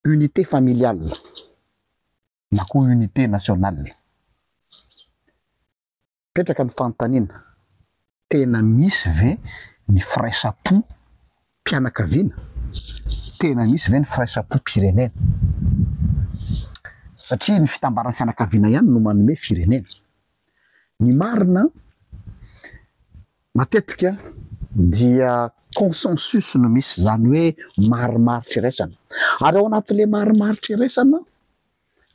unité familiale na koa unité nationale. Petraka ny fanontaniana, tena misy ve ny firaisapo mpianakaviana? Tena misy ve ny firaisapo pirenena? Satria ny fitambaran'ny fianakaviana ihany no manome firenena. Ny marina matetika dia consensus no misy, zany hoe marimaritra iraisana. Ary ao anatin'le marimaritra iraisana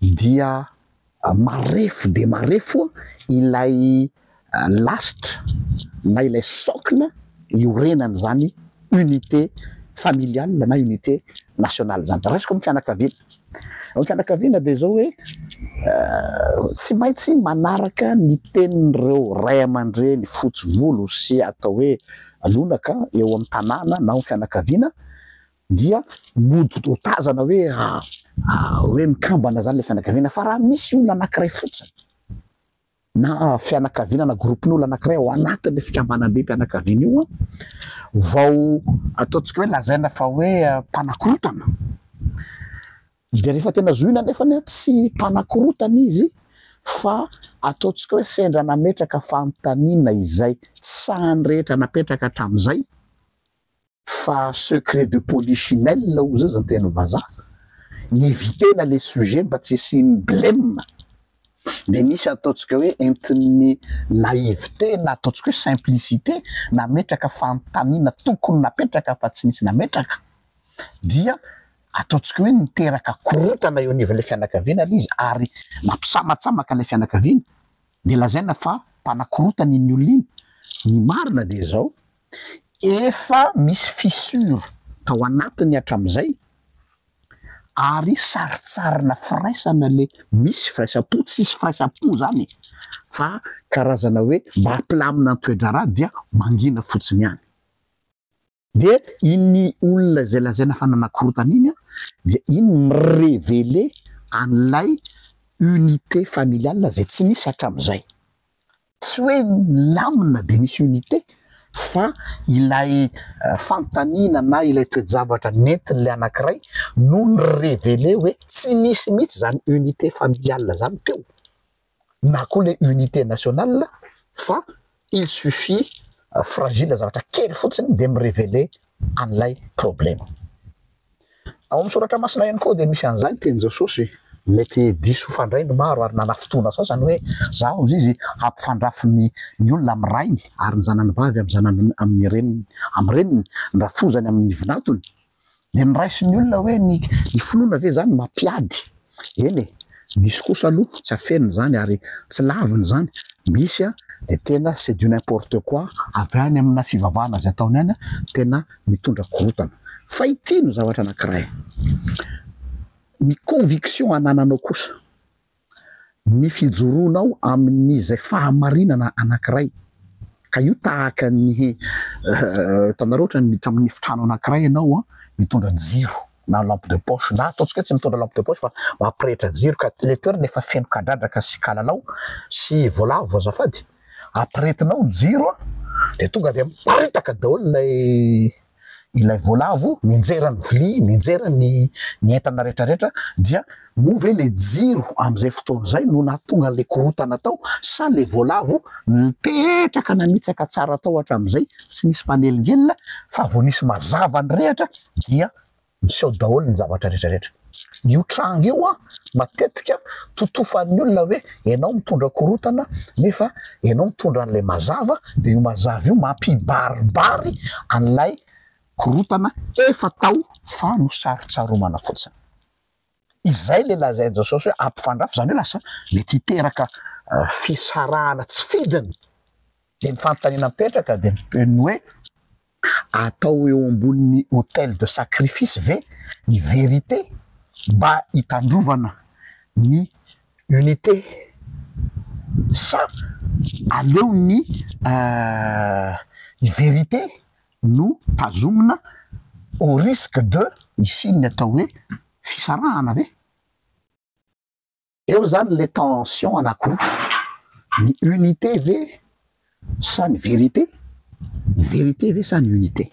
dia marefo de marefo ilay lasitra na ilay socle iorenany zany unité familiale na unité nationale zany. Resaka amin'ny fianakaviana. Amin'ny fianakaviana dia zao hoe tsy maintsy manaraka ny tenin'ireo ray aman-dreny fotsy volo sy atao hoe alonaka eo amin'ny tanàna na amin'ny fianakaviana dia mody ho tazana hoe mikambana zany le fianakaviana. Fa raha misy olona anankiray fotsiny na fianakaviana na groupen'olona anankiray ao anatin'le fikambanam-be mpianakaviana io vao ataontsika hoe lazaina fa hoe mpanakorotana, dia rehefa tena zoina nefany tsy mpanakorotana izy fa ataontsika hoe sendra nametraka fanontaniana izay tsahany rehetra napetraka hatramin'izay fa secret de polichinelle ho zay zany teny vazaha, ny évitena le sujet mba tsy hisy blême. Dia nisy ataontsika hoe entin'ny naïveté na ataontsika hoe simplicité nametraka fanontaniana tokony napetraka fa tsy nisy nametraka, dia ataontsika hoe niteraka korotana eo anivon'le fianakaviana izy ary mampisamatsamaka le fianakaviana dia lazaina fa mpanakorotana iny olona iny. Ny marina dia zao efa misy fissure tao anatiny hatramin'izay ary saritsarina firaisana le misy firaisapo, tsy misy firaisapo zany fa karazana hoe mba hampilamina ny toedrarà dia mangina fotsiny ihany. Dia iny olona zay lazaina fa nanakorotana iny dia iny mirévéler an'ilay unité familiale zay tsy nisy hatramin'izay. Tsy hoe lamina dia nisy unité fa ilay fanontaniana na ilay toe-javatra nentin'le anankiray no nirévéler hoe tsy nisy mihitsy zany unité familiale zany teo na koa le unité nationale, fa il suffit fragile zavatra kely fotsiny dia mirévéler an'ilay problème. Ao amin'ny soratra masina ihany koa dia misy an'izany teny Jesosy, mety diso fandray no maro ary nanafotona sasany hoe zaho izy hampifandrafy ny olona amin'ny rainy ary ny zanany vavy amin'ny zanany amin'ny reniny, amin'ny reniny ny rafozany amin'ny vinatony, dia miraisy ny olona hoe ny finoana ve zany mampiady? Eny e, misy kosa aloha tsy afeniny zany ary tsy laviny zany, misy dia tena c'est du n'importe quoi avy any amina fivavahana zay ataony any tena mitondra korotana. Fa ity no zavatra anankiray, ny conviction anananao kosa, ny fijoroanao amin'izay fahamarinana anankiray, ka io tahaka ny hitanareo ohatra miditra amin'ny fitrano anankiray ianao mitondra jiro na lampe de poche, na ataontsika hoe tsy mitondra lampe de poche fa mampirehitra jiro ka le toerana efa feno kadradraka sy kalalao sy voalavo azafady, ampirehetinao ny jiro dia tonga dia miparitaka daholo ilay voalavo, mianjerany vilia, mianjerany ny entana rehetrarehetra, dia moa ve le jiro amin'izay fotoana izay no nahatonga le korotana tao sa le voalavo nipetraka namitsaka tsara tao hatramin'izay tsy nisy manelingelina fa vao nisy mazava ny rehatra dia miseho daholo ny zavatra rehetrarehetra. Io tranga io matetika totofan'ny olona hoe ianao mitondra korotana nefa ianao mitondra an'ilay mazava, dia io mazava io mampibaribary an'ilay korotana efa tao fa no sarotsaromana fotsiny. Izay le lazainy Jesosy hoe ampifandrafy, zany hoe lasa mety hiteraka fisarahana tsy fidiny. Dia ny fanontaniana mipetraka dia ny hoe atao eo ambonin'ny hôtel de sacrifice ve ny vérité mba hitandrovana ny unité sa aleo ny vérité no tazomina au risque de ici ny atao hoe fisarahana ve? Eo zany le tension anankiroa, ny unité ve sa ny vérité? Ny vérité ve sa ny unité?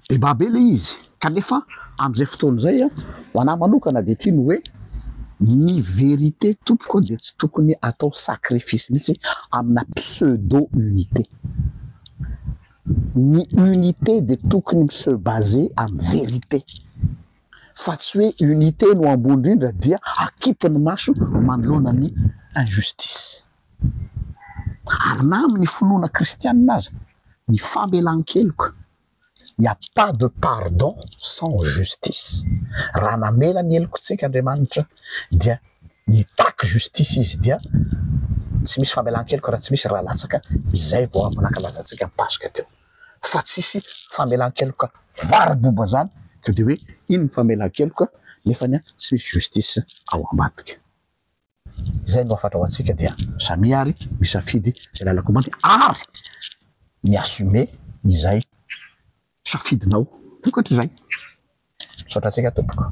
Débat be le izy. kanefa am'izay fotoana zay a ho anahy manokana de tia ny hoe ny vérité tompoko de tsy tokony atao sacrifice mihitsy amina pseudo unité. Ny unité de tokony se baser am vérité fa tsy hoe unité no ambony indrindra dia akipiny maso manoloana ny injustice. Ary na amin'ny finoana kristianina aza ny famelan-keloka y a pas de pardon sans justice. Raha namela ny helokontsika Andriamanitra dia mitaky justice izy dia tsy misy famelan-keloka raha tsy misy raha latsaka izay vao avy nankalazatsika mipasika teo fa tsisy famelan-keloka varoboba zany ka de hoe iny famelan-keloka nefany tsy misy justice ao ambadika. Izay no afatra ho antsika dia samiary misafidy zay lalako ambany ary miassume izay safidinao vokatry zay. Misaotra antsika tompoko.